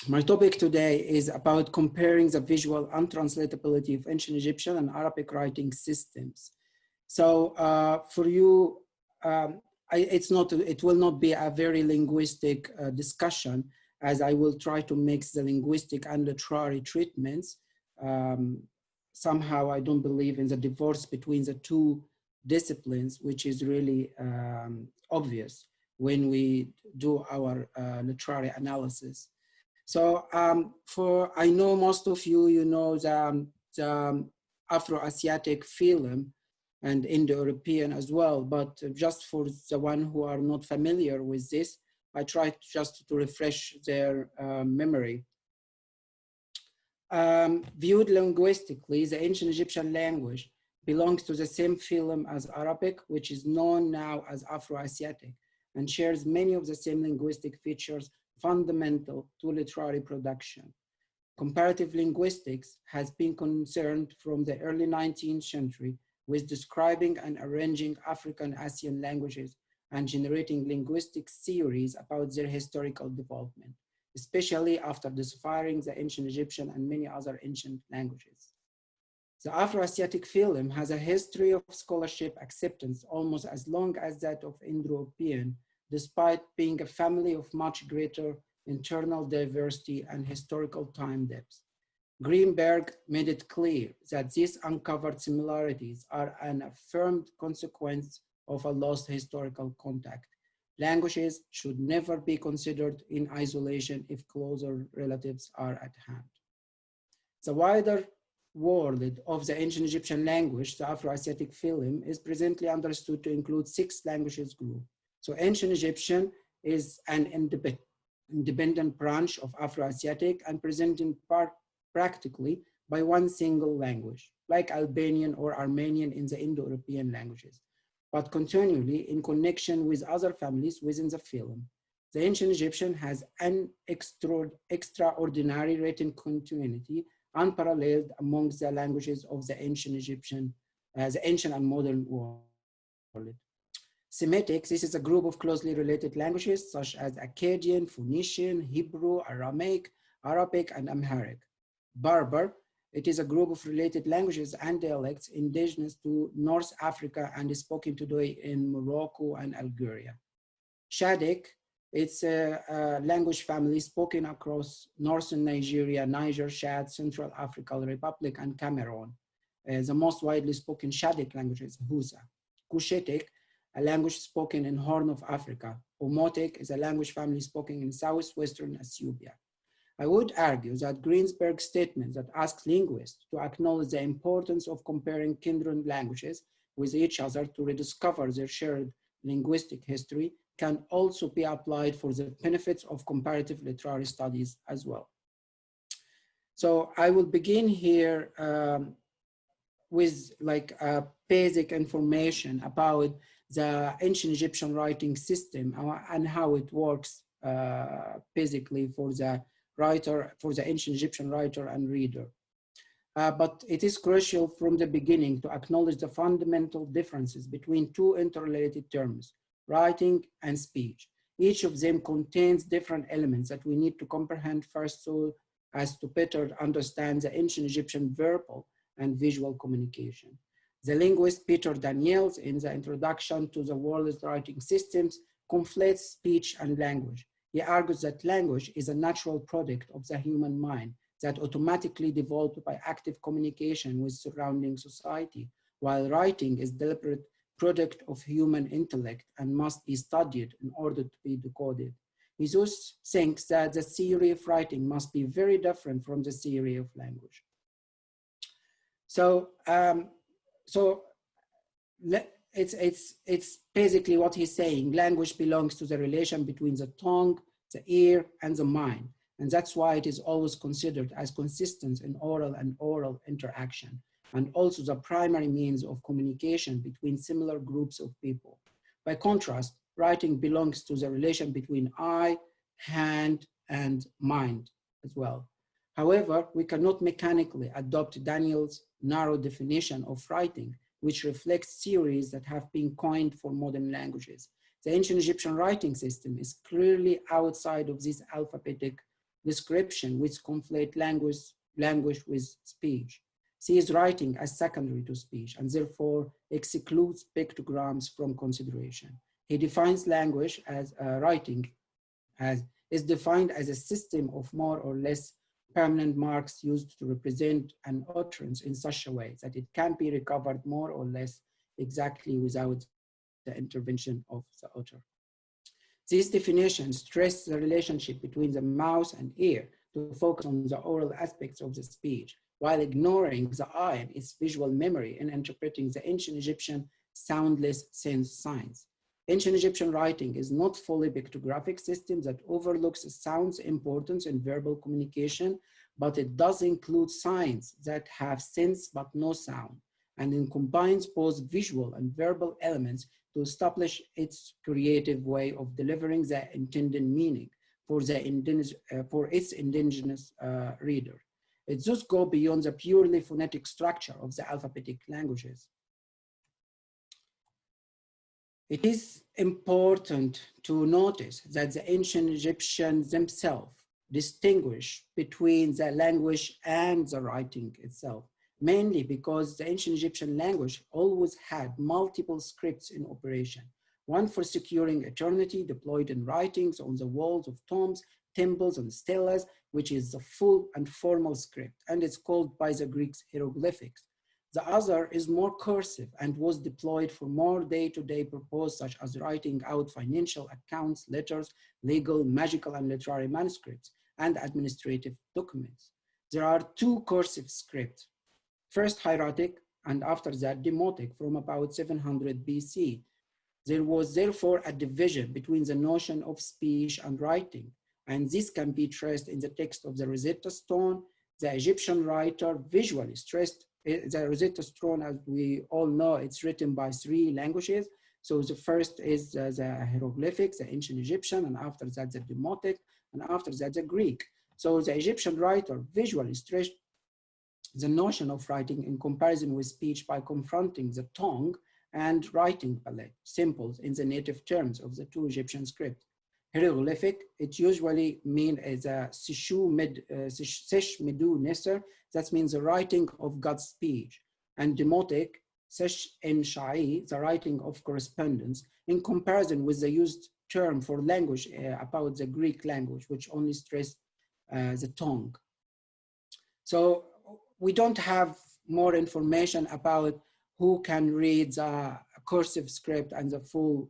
My topic today is about comparing the visual untranslatability of ancient Egyptian and Arabic writing systems. So for you, it will not be a very linguistic discussion, as I will try to mix the linguistic and literary treatments. Somehow I don't believe in the divorce between the two disciplines, which is really obvious when we do our literary analysis. So I know most of you know the Afro-Asiatic film and Indo-European as well, but just for the one who are not familiar with this, I tried just to refresh their memory. Viewed linguistically, the ancient Egyptian language belongs to the same phylum as Arabic, which is known now as Afro-Asiatic, and shares many of the same linguistic features fundamental to literary production. Comparative linguistics has been concerned from the early 19th century with describing and arranging African Asian languages and generating linguistic theories about their historical development, especially after deciphering the ancient Egyptian and many other ancient languages. The Afro-Asiatic phylum has a history of scholarship acceptance almost as long as that of Indo-European, despite being a family of much greater internal diversity and historical time depth. Greenberg made it clear that these uncovered similarities are an affirmed consequence of a lost historical contact. Languages should never be considered in isolation if closer relatives are at hand. The wider world of the ancient Egyptian language, the Afro-Asiatic phylum, is presently understood to include 6 languages group. So ancient Egyptian is an independent branch of Afro-Asiatic and presented practically by one single language, like Albanian or Armenian in the Indo-European languages, but continually in connection with other families within the phylum. The ancient Egyptian has an extraordinary written continuity, unparalleled amongst the languages of the ancient Egyptian, the ancient and modern world. Semitic, this is a group of closely related languages such as Akkadian, Phoenician, Hebrew, Aramaic, Arabic, and Amharic. Berber, it is a group of related languages and dialects indigenous to North Africa and is spoken today in Morocco and Algeria. Chadic, it's a language family spoken across northern Nigeria, Niger, Chad, Central African Republic, and Cameroon. The most widely spoken Chadic language is Hausa. Cushitic, a language spoken in Horn of Africa. Omotic is a language family spoken in southwestern Ethiopia. I would argue that Greenberg's statement that asks linguists to acknowledge the importance of comparing kindred languages with each other to rediscover their shared linguistic history can also be applied for the benefits of comparative literary studies as well. So I will begin here with like basic information about the ancient Egyptian writing system and how it works basically for the writer, for the ancient Egyptian writer and reader. But it is crucial from the beginning to acknowledge the fundamental differences between two interrelated terms, writing and speech. Each of them contains different elements that we need to comprehend first so as to better understand the ancient Egyptian verbal and visual communication. The linguist Peter Daniels, in the introduction to the world's writing systems, conflates speech and language. He argues that language is a natural product of the human mind that automatically developed by active communication with surrounding society, while writing is deliberate product of human intellect and must be studied in order to be decoded. He thus thinks that the theory of writing must be very different from the theory of language. So, it's basically what he's saying. Language belongs to the relation between the tongue, the ear, and the mind. And that's why it is always considered as consistent in oral and oral interaction, and also the primary means of communication between similar groups of people. By contrast, writing belongs to the relation between eye, hand, and mind as well. However, we cannot mechanically adopt Daniel's narrow definition of writing, which reflects theories that have been coined for modern languages. The ancient Egyptian writing system is clearly outside of this alphabetic description which conflate language with speech, sees writing as secondary to speech, and therefore excludes pictograms from consideration. He defines language as writing is defined as a system of more or less permanent marks used to represent an utterance in such a way that it can be recovered more or less exactly without the intervention of the utterer. These definitions stress the relationship between the mouth and ear to focus on the oral aspects of the speech, while ignoring the eye and its visual memory in interpreting the ancient Egyptian soundless sense signs. Ancient Egyptian writing is not fully pictographic system that overlooks sound's importance in verbal communication, but it does include signs that have sense but no sound, and it combines both visual and verbal elements to establish its creative way of delivering the intended meaning for its indigenous reader. It does go beyond the purely phonetic structure of the alphabetic languages. It is important to notice that the ancient Egyptians themselves distinguish between the language and the writing itself, mainly because the ancient Egyptian language always had multiple scripts in operation, one for securing eternity deployed in writings on the walls of tombs, temples, and stelas, which is the full and formal script, and it's called by the Greeks hieroglyphics. The other is more cursive and was deployed for more day-to-day purposes, such as writing out financial accounts, letters, legal, magical, and literary manuscripts, and administrative documents. There are two cursive scripts. First hieratic, and after that demotic from about 700 BC. There was therefore a division between the notion of speech and writing, and this can be traced in the text of the Rosetta Stone. The Egyptian writer visually stressed the Rosetta Stone, as we all know, it's written by 3 languages. So the first is the hieroglyphics, the ancient Egyptian, and after that the demotic, and after that the Greek. So the Egyptian writer visually stressed the notion of writing in comparison with speech by confronting the tongue and writing palette, symbols in the native terms of the 2 Egyptian scripts. Hieroglyphic, it usually means as a sishu sesh medu neser, that means the writing of God's speech, and demotic, sesh en shai, the writing of correspondence, in comparison with the used term for language about the Greek language, which only stressed the tongue. So we don't have more information about who can read the cursive script and the full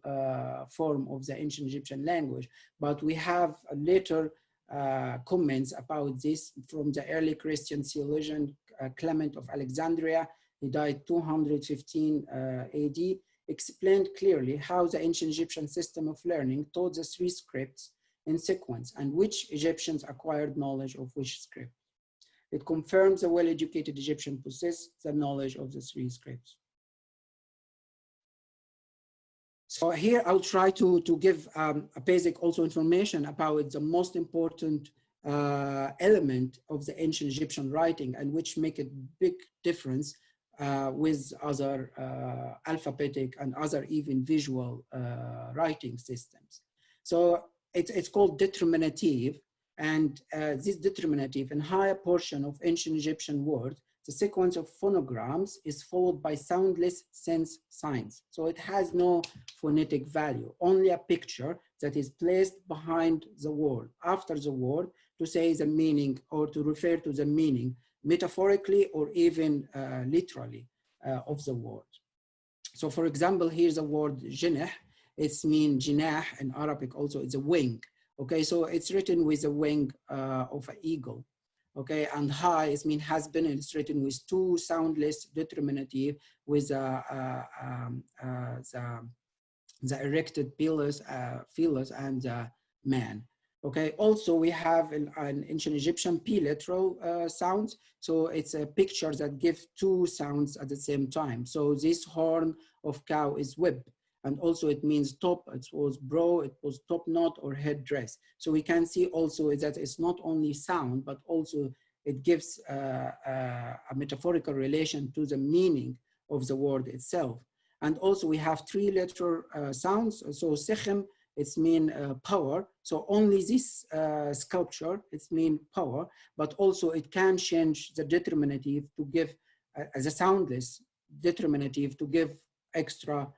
form of the ancient Egyptian language, but we have later comments about this from the early Christian theologian Clement of Alexandria. He died 215 AD, explained clearly how the ancient Egyptian system of learning taught the 3 scripts in sequence and which Egyptians acquired knowledge of which script. It confirms the well-educated Egyptian possess the knowledge of the 3 scripts. So here I'll try to give a basic also information about the most important element of the ancient Egyptian writing, and which make a big difference with other alphabetic and other even visual writing systems. So it's called determinative. And this determinative, in higher portion of ancient Egyptian words, the sequence of phonograms is followed by soundless sense signs. So it has no phonetic value, only a picture that is placed behind the word, after the word, to say the meaning or to refer to the meaning metaphorically or even literally of the word. So for example, here's the word jinās. It's mean jinās in Arabic also, it's a wing. Okay, so it's written with the wing of an eagle. Okay, and high is mean has been, and it's written with 2 soundless determinative with the erected pillars and man. Okay, also we have an ancient Egyptian p-literal sounds. So it's a picture that gives 2 sounds at the same time. So this horn of cow is whip. And also it means top, it was brow, it was top knot or headdress. So we can see also that it's not only sound, but also it gives a metaphorical relation to the meaning of the word itself. And also we have 3 letter sounds. So sechem it's mean power. So only this sculpture, it's mean power, but also it can change the determinative to give, as a soundless determinative, to give extra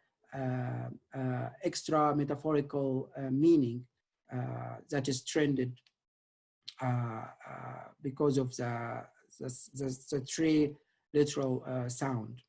extra metaphorical meaning that is trended because of the three literal sound.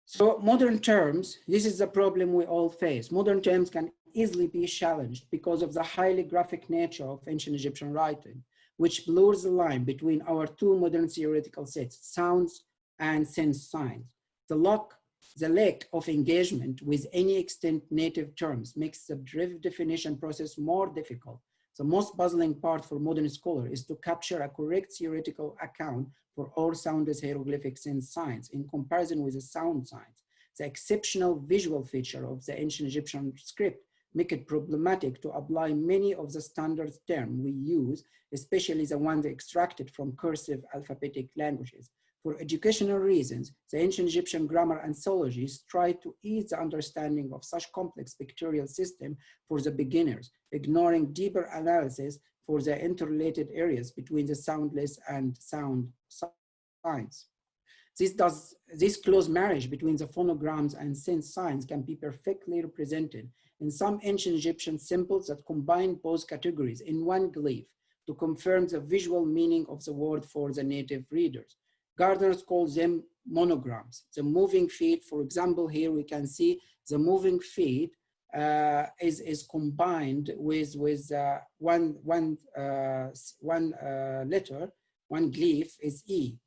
So modern terms, this is the problem we all face. Modern terms can easily be challenged because of the highly graphic nature of ancient Egyptian writing, which blurs the line between our two modern theoretical sets, sounds and sense signs. The lack of engagement with any extant native terms makes the definition process more difficult. The most puzzling part for modern scholars is to capture a correct theoretical account for all soundless hieroglyphic sense signs in comparison with the sound signs. The exceptional visual feature of the ancient Egyptian script make it problematic to apply many of the standard terms we use, especially the ones extracted from cursive alphabetic languages. For educational reasons, the ancient Egyptian grammar anthologies try to ease the understanding of such complex pictorial system for the beginners, ignoring deeper analysis for the interrelated areas between the soundless and sound signs. This close marriage between the phonograms and sense signs can be perfectly represented in some ancient Egyptian symbols that combine both categories in one glyph to confirm the visual meaning of the word for the native readers. Gardeners call them monograms. The moving feet, for example, here we can see the moving feet is combined with one letter, one glyph is E.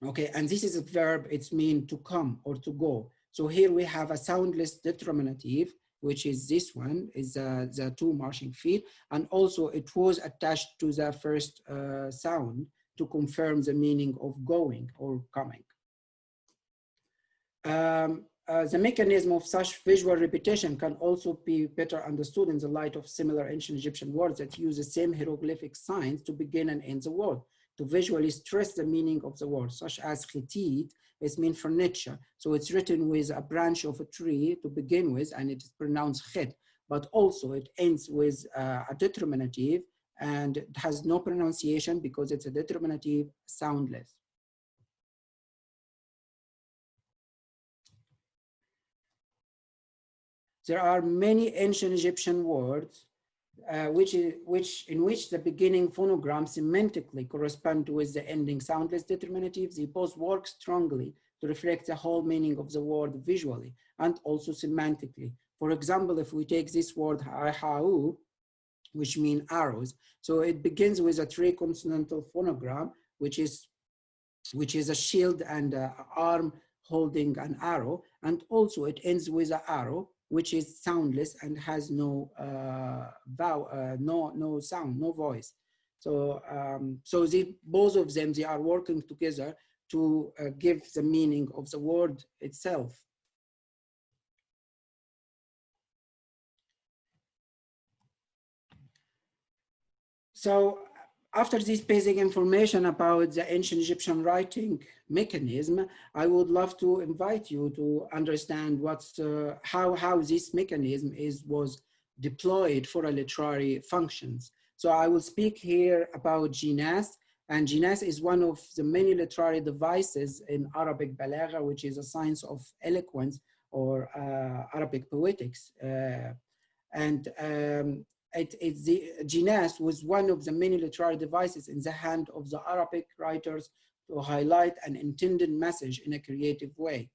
Okay, and this is a verb, it's mean to come or to go. So here we have a soundless determinative, which is this one, is the two marching feet. And also it was attached to the first sound to confirm the meaning of going or coming. The mechanism of such visual repetition can also be better understood in the light of similar ancient Egyptian words that use the same hieroglyphic signs to begin and end the word, to visually stress the meaning of the word, such as khitit is mean furniture. So it's written with a branch of a tree to begin with, and it is pronounced khit, but also it ends with a determinative, and it has no pronunciation because it's a determinative soundless. There are many ancient Egyptian words in which the beginning phonogram semantically correspond with the ending soundless determinatives. They both work strongly to reflect the whole meaning of the word visually and also semantically. For example, if we take this word ha'u, which mean arrows, so it begins with a three-consonantal phonogram, which is a shield and an arm holding an arrow, and also it ends with an arrow, which is soundless and has no no sound, no voice. So both of them, they are working together to give the meaning of the word itself. So after this basic information about the ancient Egyptian writing mechanism, I would love to invite you to understand what's how this mechanism was deployed for a literary functions. So I will speak here about jinās, and jinās is one of the many literary devices in Arabic balagha, which is a science of eloquence or Arabic poetics. The jinās was one of the many literary devices in the hand of the Arabic writers to highlight an intended message in a creative way.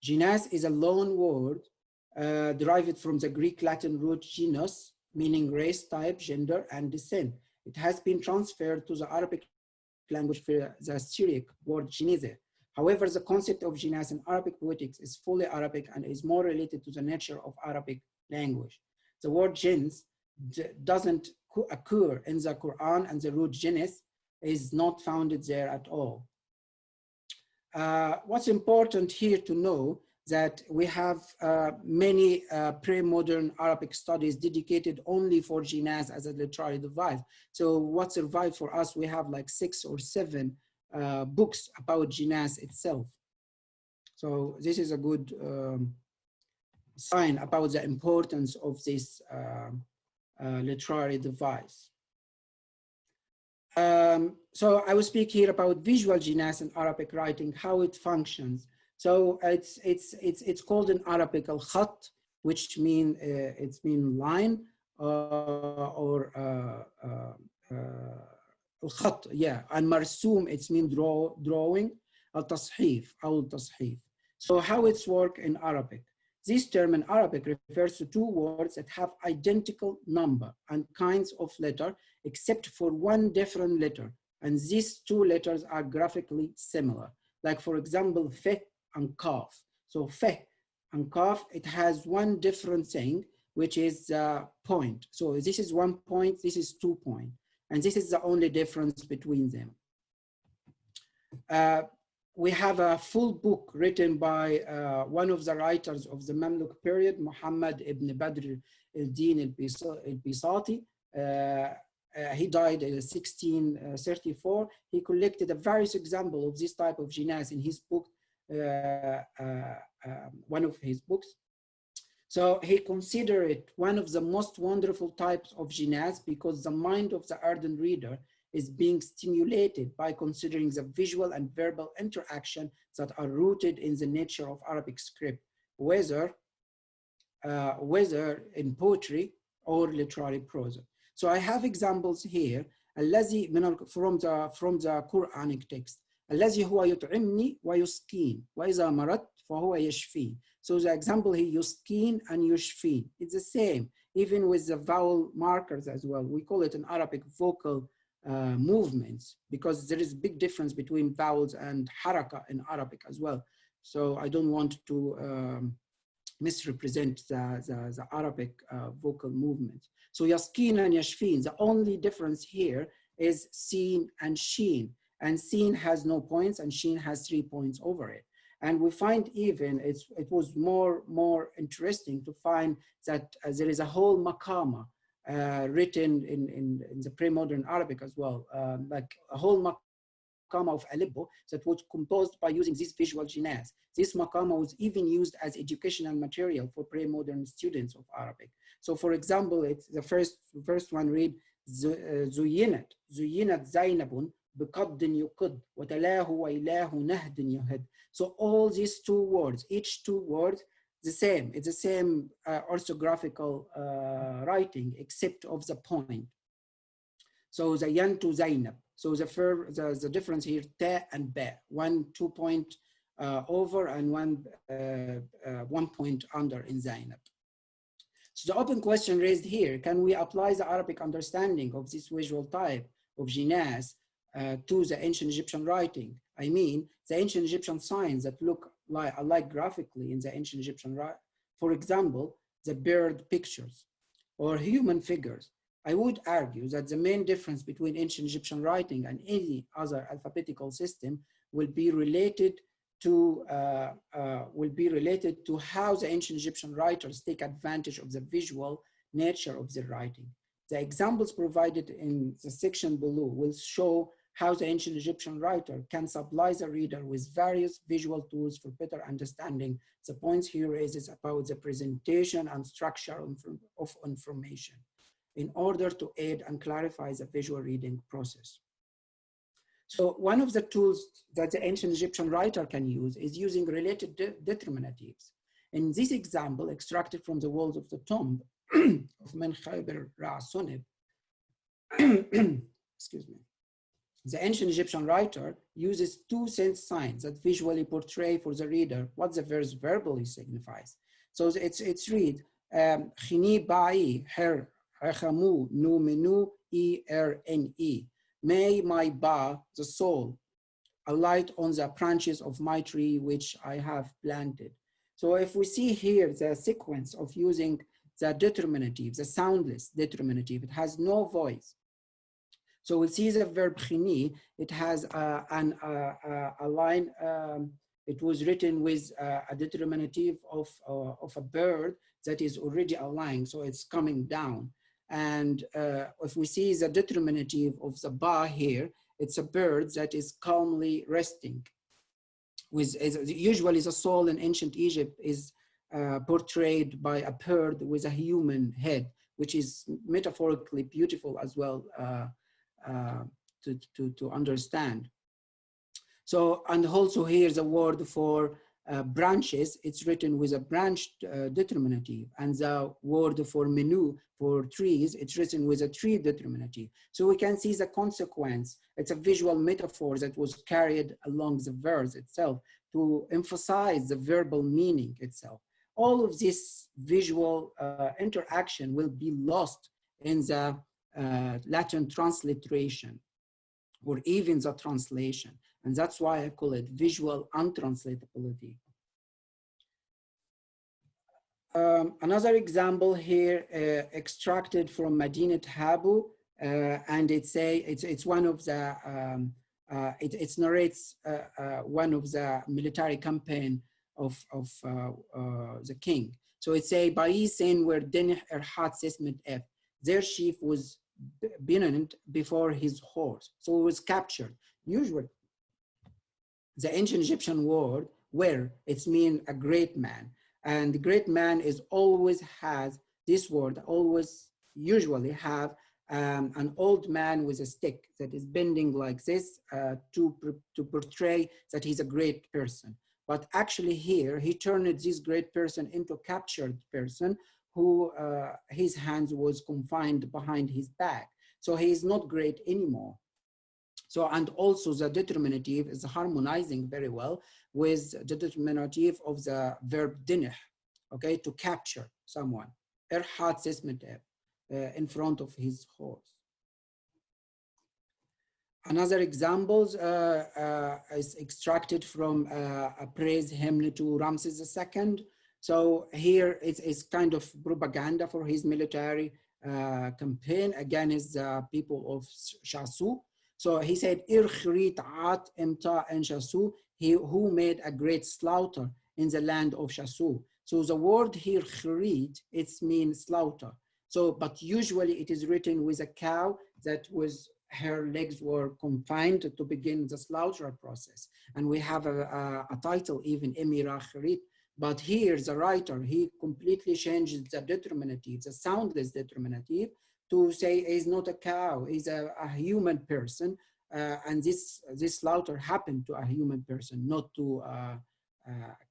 Jinās is a loan word derived from the Greek Latin root jinós, meaning race, type, gender, and descent. It has been transferred to the Arabic language for the Syriac word jinīze. However, the concept of jinās in Arabic poetics is fully Arabic and is more related to the nature of Arabic language. The word jins doesn't occur in the Quran, and the root jinis is not founded there at all. What's important here to know that we have many pre-modern Arabic studies dedicated only for jinās as a literary device. So what survived for us, we have like 6 or 7 books about jinās itself. So this is a good sign about the importance of this literary device. So I will speak here about visual jinās in Arabic writing, how it functions. So it's called in Arabic al-khat, which mean line, or al-khat, yeah, and marsoom, it's mean drawing, al-tashif, al-tashif. So how it's work in Arabic? This term in Arabic refers to two words that have identical number and kinds of letter, except for one different letter. And these two letters are graphically similar. Like for example, fe and kaf. So fe and kaf, it has one different thing, which is point. So this is 1 point, this is 2 point. And this is the only difference between them. We have a full book written by one of the writers of the Mamluk period, Muhammad ibn Badr al-Din al-Bisati. He died in 1634. He collected a various examples of this type of jinās in his book, one of his books. So he considered it one of the most wonderful types of jinās because the mind of the ardent reader is being stimulated by considering the visual and verbal interaction that are rooted in the nature of Arabic script, whether in poetry or literary prose. So I have examples here from the Quranic text. الذي هو يطعمني ويسقين وإذا مرضت فهو يشفين. So the example here, yuskin and yushfin, it's the same, even with the vowel markers as well. We call it in Arabic vocal movements, because there is a big difference between vowels and haraka in Arabic as well. So I don't want to misrepresent the Arabic vocal movements. So yaskin and yashfin, the only difference here is sin and sheen. And sin has no points and sheen has 3 points over it. And we find even, it was more interesting to find that there is a whole maqama written in the pre-modern Arabic as well, like a whole maqama of Aleppo that was composed by using these visual jinās. This maqama was even used as educational material for pre-modern students of Arabic. So for example, it's the first one read, زُيِّنَتْ زَيْنَبٌ بِقَدٍ يُقِدْ وَتَلَاهُ وَإِلَاهُ نَهْدٍ يُهِدْ. So all these two words, each two words, the same. It's the same orthographical writing, except of the point. So Zayan to Zainab. So the difference here, ta and ba. 1 2 point over and 1 point under in Zainab. So the open question raised here, can we apply the Arabic understanding of this visual type of jinās to the ancient Egyptian writing? I mean, the ancient Egyptian signs that look alike graphically in the ancient Egyptian writing. For example, the bird pictures or human figures. I would argue that the main difference between ancient Egyptian writing and any other alphabetical system will be related to how the ancient Egyptian writers take advantage of the visual nature of their writing. The examples provided in the section below will show how the ancient Egyptian writer can supply the reader with various visual tools for better understanding the points he raises about the presentation and structure of information in order to aid and clarify the visual reading process. So one of the tools that the ancient Egyptian writer can use is using related determinatives. In this example, extracted from the walls of the tomb of Menkhayber Ra'sunib, excuse me, the ancient Egyptian writer uses 2 sense signs that visually portray for the reader what the verse verbally signifies. So it's read, Khini ba'i her hachamu nu menu erne. May my ba, the soul, alight on the branches of my tree which I have planted. So if we see here the sequence of using the determinative, the soundless determinative, it has no voice. So we'll see the verb khini, it has a line, it was written with a determinative of a bird that is already aligned, so it's coming down. And if we see the determinative of the ba here, It's a bird that is calmly resting. Usually the soul in ancient Egypt is portrayed by a bird with a human head, which is metaphorically beautiful as well to understand. So, and also here's a word for branches. It's written with a branched determinative, and the word for menu, for trees, it's written with a tree determinative. So we can see the consequence. It's a visual metaphor that was carried along the verse itself to emphasize the verbal meaning itself. All of this visual interaction will be lost in the Latin transliteration or even the translation. And that's why I call it visual untranslatability. Another example here, extracted from Madinat Habu, and it's one of the, it narrates one of the military campaign of the king. So it's a Baisin where Denih Erhat Sesmet F. Their chief was benumbed before his horse, so it was captured. Usually, the ancient Egyptian word where it's mean a great man, and the great man is always has this word always usually have an old man with a stick that is bending like this to portray that he's a great person. But actually here he turned this great person into a captured person who his hands was confined behind his back. So he is not great anymore. So, and also the determinative is harmonizing very well with the determinative of the verb dinih, okay, to capture someone. Erhat sesmetev, in front of his horse. Another example is extracted from a praise hymn to Ramses II. So here it's kind of propaganda for his military campaign against the people of Shasu. So he said, he who made a great slaughter in the land of Shasu. So the word here, khirit, it means slaughter. So, but usually it is written with a cow that was, her legs were confined to begin the slaughter process. And we have a title, even Emira Khirit. But here the writer, he completely changes the determinative, the soundless determinative, to say he's not a cow, he's a human person. And this slaughter happened to a human person, not to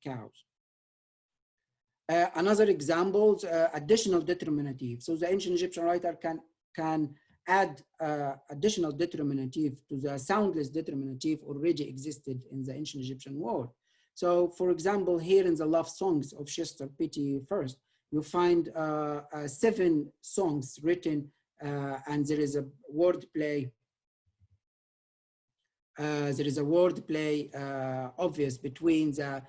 cows. Another example, additional determinative. So the ancient Egyptian writer can add additional determinative to the soundless determinative already existed in the ancient Egyptian world. So for example, here in the love songs of Chester Pity First, you find 7 songs written and there is a wordplay. There is a wordplay obvious between the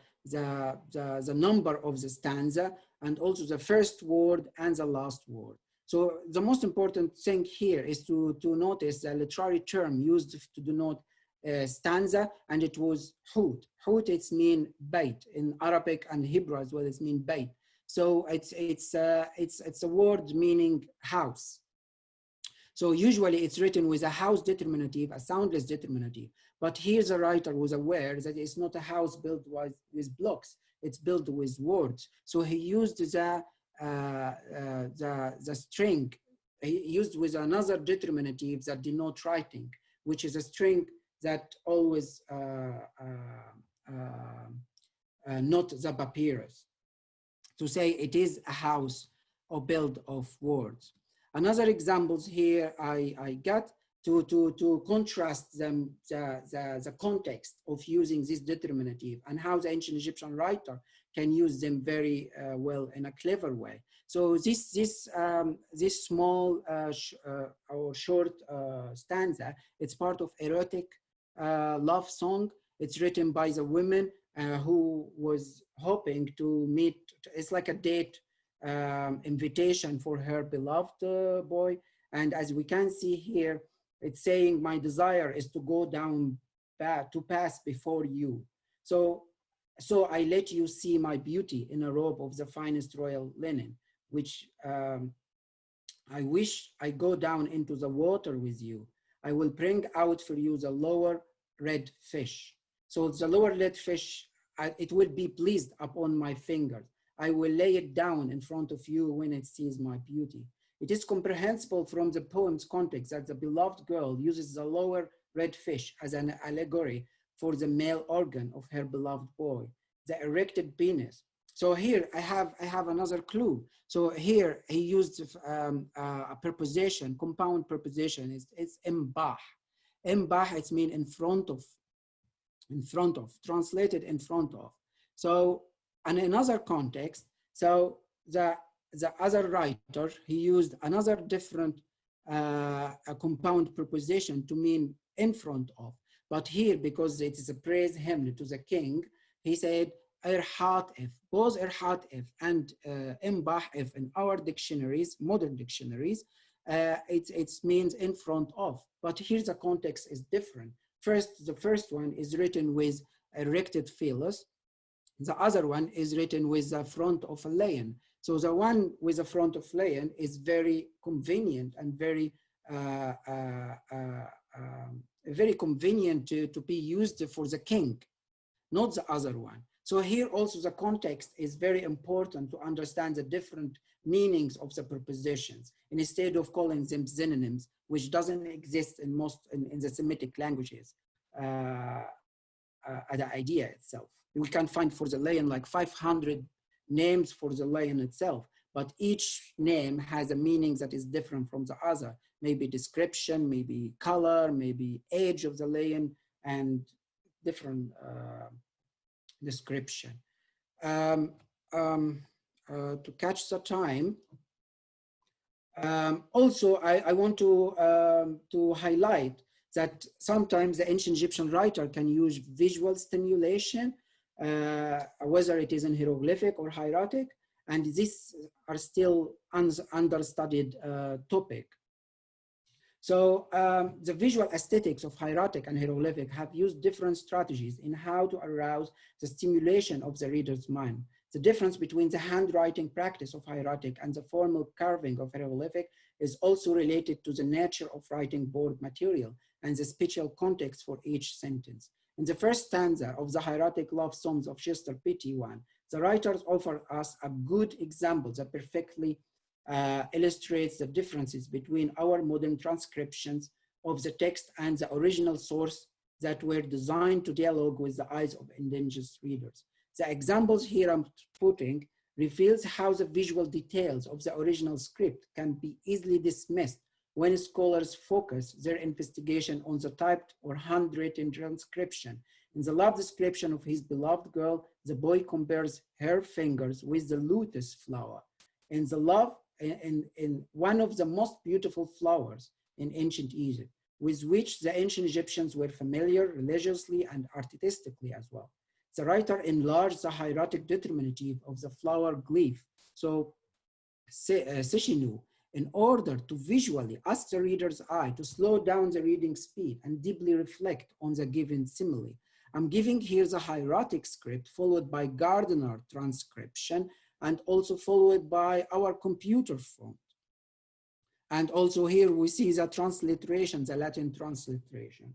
number of the stanza and also the first word and the last word. So the most important thing here is to notice the literary term used to denote stanza, and it was hut. Hut, it's mean bait in Arabic and Hebrew as well. It's mean bait. So it's a word meaning house. So usually it's written with a house determinative, a soundless determinative. But here the writer was aware that it's not a house built with blocks, it's built with words. So he used the string, he used with another determinative that denote writing, which is a string that always not the papyrus, to say it is a house or built of words. Another examples here I got to contrast them, the context of using this determinative and how the ancient Egyptian writer can use them very well in a clever way. So this small or short stanza, it's part of erotic love song. It's written by the women who was hoping to meet. It's like a date invitation for her beloved boy. And as we can see here, it's saying, my desire is to go down, to pass before you. So I let you see my beauty in a robe of the finest royal linen, which I wish I go down into the water with you. I will bring out for you the lower red fish. So the lower red fish, it will be pleased upon my fingers. I will lay it down in front of you when it sees my beauty. It is comprehensible from the poem's context that the beloved girl uses the lower red fish as an allegory for the male organ of her beloved boy, the erected penis. So here I have another clue. So here he used a preposition, compound preposition. It's imbah. Imbah, it means in front of, translated in front of. So in another context, so the other writer, he used another different a compound preposition to mean in front of. But here, because it is a praise hymn to the king, he said irhat if. Both irhat if and imbah if in our dictionaries, modern dictionaries, it means in front of. But here the context is different. First, the first one is written with erected phallus. The other one is written with the front of a lion. So the one with the front of lion is very convenient and very very convenient to be used for the king, not the other one. So here also the context is very important to understand the different meanings of the prepositions, and instead of calling them synonyms, which doesn't exist in in the Semitic languages, the idea itself. We can find for the lion like 500 names for the lion itself, but each name has a meaning that is different from the other. Maybe description, maybe color, maybe age of the lion, and different description. To catch the time, also I want to highlight that sometimes the ancient Egyptian writer can use visual stimulation, whether it is in hieroglyphic or hieratic, and these are still understudied topic. So the visual aesthetics of hieratic and hieroglyphic have used different strategies in how to arouse the stimulation of the reader's mind. The difference between the handwriting practice of hieratic and the formal carving of hieroglyphic is also related to the nature of writing board material and the spatial context for each sentence. In the first stanza of the hieratic love songs of Chester P.T. 1, the writers offer us a good example that perfectly illustrates the differences between our modern transcriptions of the text and the original source that were designed to dialogue with the eyes of indigenous readers. The examples here I'm putting reveals how the visual details of the original script can be easily dismissed when scholars focus their investigation on the typed or handwritten transcription. In the love description of his beloved girl, the boy compares her fingers with the lotus flower. In the love, in one of the most beautiful flowers in ancient Egypt, with which the ancient Egyptians were familiar religiously and artistically as well. The writer enlarged the hieratic determinative of the flower glyph, so seshinu, in order to visually ask the reader's eye to slow down the reading speed and deeply reflect on the given simile. I'm giving here the hieratic script followed by Gardner transcription and also followed by our computer font. And also here we see the transliteration, the Latin transliteration.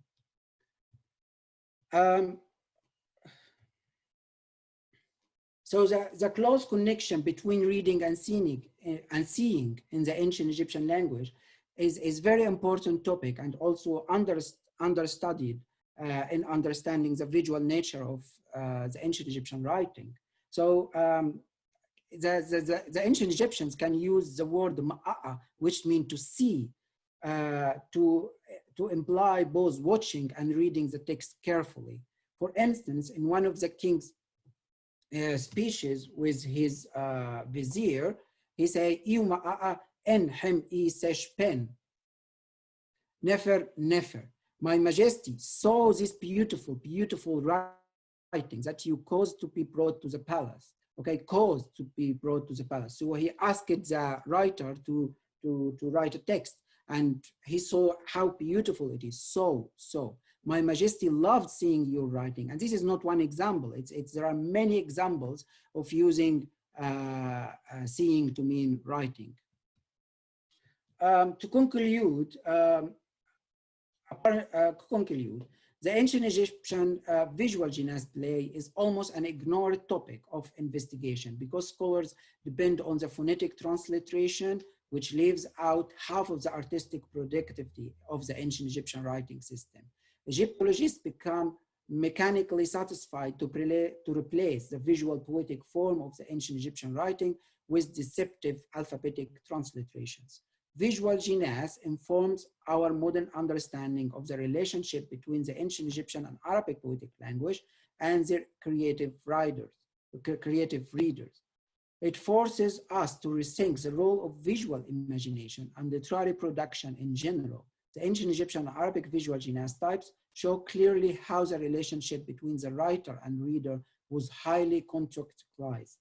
So the close connection between reading and seeing in the ancient Egyptian language is very important topic and also understudied in understanding the visual nature of the ancient Egyptian writing. So the ancient Egyptians can use the word ma'a, which means to see, to imply both watching and reading the text carefully. For instance, in one of the king's speeches with his vizier, he say, "Iu ma'a en hem I sesh pen, nefer nefer. My Majesty saw this beautiful, beautiful writing that you caused to be brought to the palace." Okay, caused to be brought to the palace. So he asked the writer to write a text, and he saw how beautiful it is. So my Majesty loved seeing your writing. And this is not one example. There are many examples of using seeing to mean writing. To conclude, conclude, the ancient Egyptian visual jinās play is almost an ignored topic of investigation because scholars depend on the phonetic transliteration, which leaves out half of the artistic productivity of the ancient Egyptian writing system. Egyptologists become mechanically satisfied to replace the visual poetic form of the ancient Egyptian writing with deceptive alphabetic transliterations. Visual jinās informs our modern understanding of the relationship between the ancient Egyptian and Arabic poetic language and their creative readers. It forces us to rethink the role of visual imagination and literary production in general. The ancient Egyptian and Arabic visual jinās types show clearly how the relationship between the writer and reader was highly contextualized.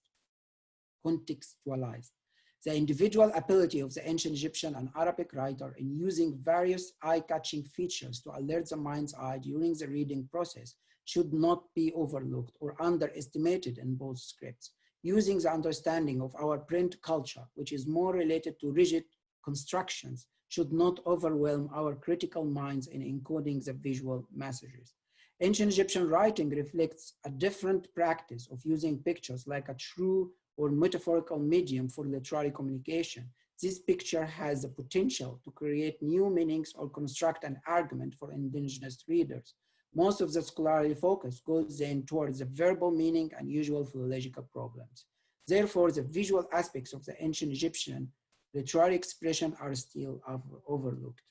The individual ability of the ancient Egyptian and Arabic writer in using various eye-catching features to alert the mind's eye during the reading process should not be overlooked or underestimated in both scripts. Using the understanding of our print culture, which is more related to rigid constructions, should not overwhelm our critical minds in encoding the visual messages. Ancient Egyptian writing reflects a different practice of using pictures like a true or metaphorical medium for literary communication. This picture has the potential to create new meanings or construct an argument for indigenous readers. Most of the scholarly focus goes then towards the verbal meaning and usual philological problems. Therefore, the visual aspects of the ancient Egyptian literary expression are still overlooked.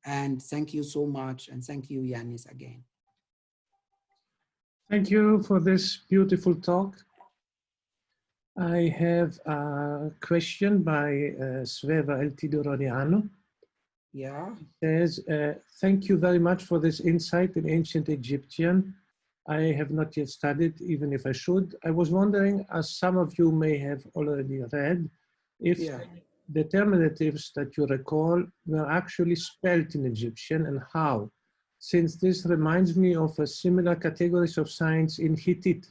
And thank you so much. And thank you, Yanis, again. Thank you for this beautiful talk. I have a question by Sveva Eltidoroniano. Yeah. It says, thank you very much for this insight in ancient Egyptian. I have not yet studied, even if I should. I was wondering, as some of you may have already read, if determinatives that you recall were actually spelled in Egyptian and how, since this reminds me of a similar categories of signs in Hittite.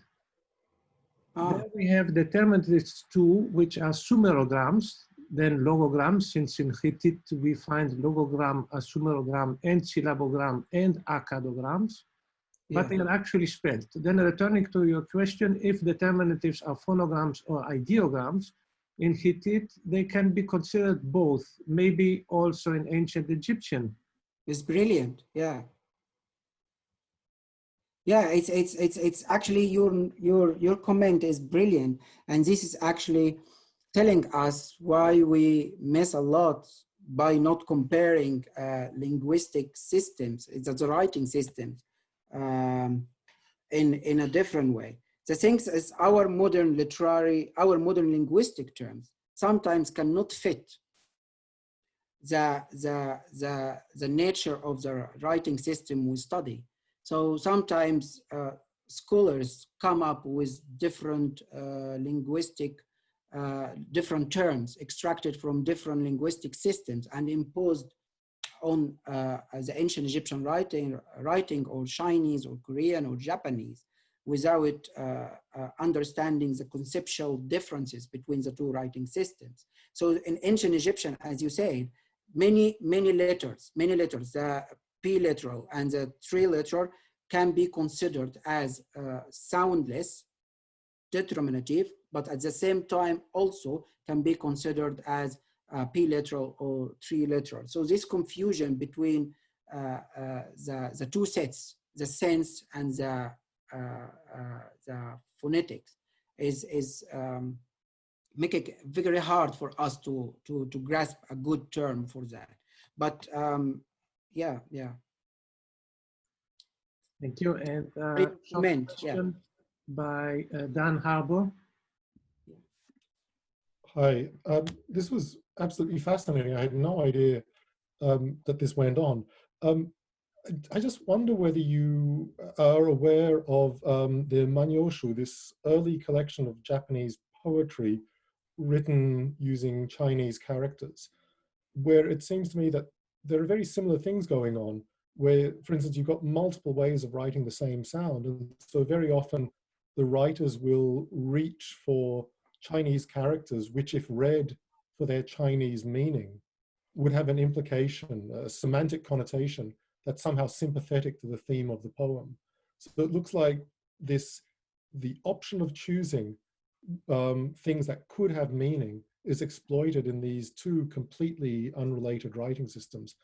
There we have determinatives too, which are sumerograms, then logograms, since in Hittite we find logogram, a sumerogram, and syllabogram, and accadograms, but they are actually spelled. Then returning to your question, if determinatives are phonograms or ideograms, in Hittite, they can be considered both, maybe also in ancient Egyptian. It's brilliant, yeah. Yeah, it's actually your comment is brilliant, and this is actually telling us why we miss a lot by not comparing linguistic systems, the writing systems, in a different way. The things is our modern linguistic terms sometimes cannot fit the nature of the writing system we study. So sometimes scholars come up with different different terms extracted from different linguistic systems and imposed on the ancient Egyptian writing or Chinese or Korean or Japanese without understanding the conceptual differences between the two writing systems. So in ancient Egyptian, as you said, many letters, the P-literal and the triliteral can be considered as soundless, determinative, but at the same time also can be considered as P-literal or triliteral. So this confusion between the two sets, the sense and the phonetics, is making it very hard for us to grasp a good term for that. But yeah. Thank you. And question by Dan Harbour. Hi, this was absolutely fascinating. I had no idea that this went on. I just wonder whether you are aware of the Manyoshu, this early collection of Japanese poetry written using Chinese characters, where it seems to me that there are very similar things going on, where, for instance, you've got multiple ways of writing the same sound. And so very often the writers will reach for Chinese characters, which if read for their Chinese meaning, would have an implication, a semantic connotation that's somehow sympathetic to the theme of the poem. So it looks like the option of choosing things that could have meaning is exploited in these two completely unrelated writing systems.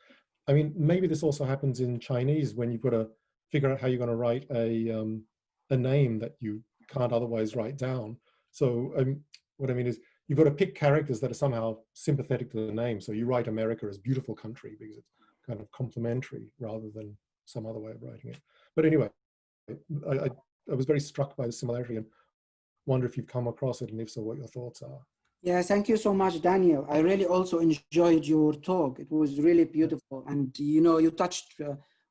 I mean, maybe this also happens in Chinese when you've got to figure out how you're going to write a name that you can't otherwise write down. So what I mean is you've got to pick characters that are somehow sympathetic to the name. So you write America as beautiful country because it's kind of complimentary rather than some other way of writing it. But anyway, I was very struck by the similarity and wonder if you've come across it, and if so, what your thoughts are. Yeah, thank you so much, Daniel. I really also enjoyed your talk. It was really beautiful. And, you know, you touched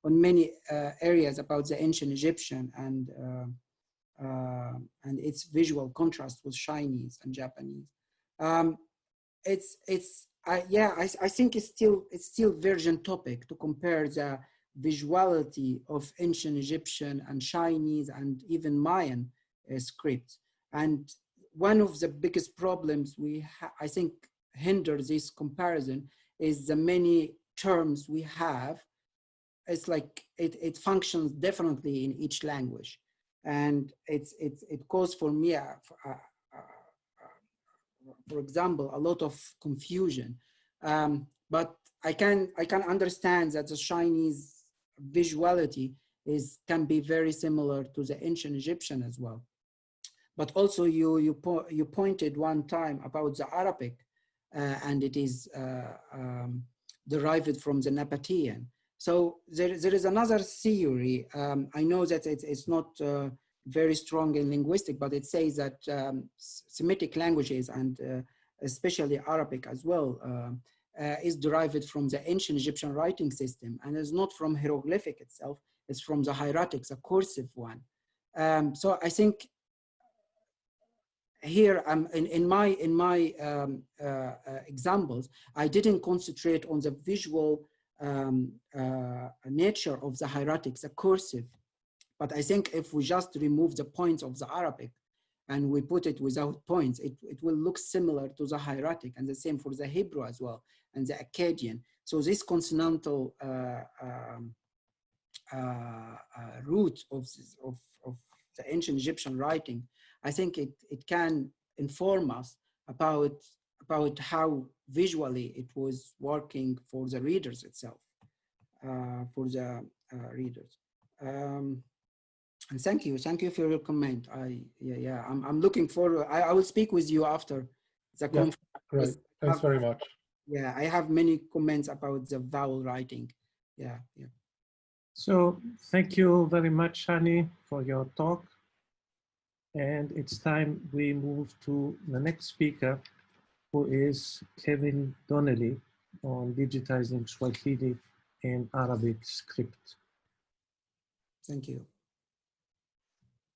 on many areas about the ancient Egyptian and its visual contrast with Chinese and Japanese. I think it's still virgin topic to compare the visuality of ancient Egyptian and Chinese and even Mayan scripts. And one of the biggest problems I think hinder this comparison is the many terms we have. It's like it functions differently in each language, and it causes for me, for example, a lot of confusion. But I can understand that the Chinese visuality can be very similar to the ancient Egyptian as well. But also you pointed one time about the Arabic, and it is derived from the Nabatean. So there is another theory. I know that it's not very strong in linguistic, but it says that Semitic languages and especially Arabic as well is derived from the ancient Egyptian writing system, and is not from hieroglyphic itself. It's from the hieratic, the cursive one. So I think here in my examples, I didn't concentrate on the visual nature of the hieratics, the cursive. But I think if we just remove the points of the Arabic and we put it without points, it will look similar to the hieratic, and the same for the Hebrew as well, and the Akkadian. So this consonantal root of the ancient Egyptian writing, I think it can inform us about how visually it was working for the readers itself, readers. And thank you for your comment. I'm looking forward. I will speak with you after the conference. Great, thanks very much. Yeah, I have many comments about the vowel writing. Yeah. So thank you very much, Hany, for your talk. And it's time we move to the next speaker, who is Kevin Donnelly on digitizing Swahili and Arabic script. Thank you.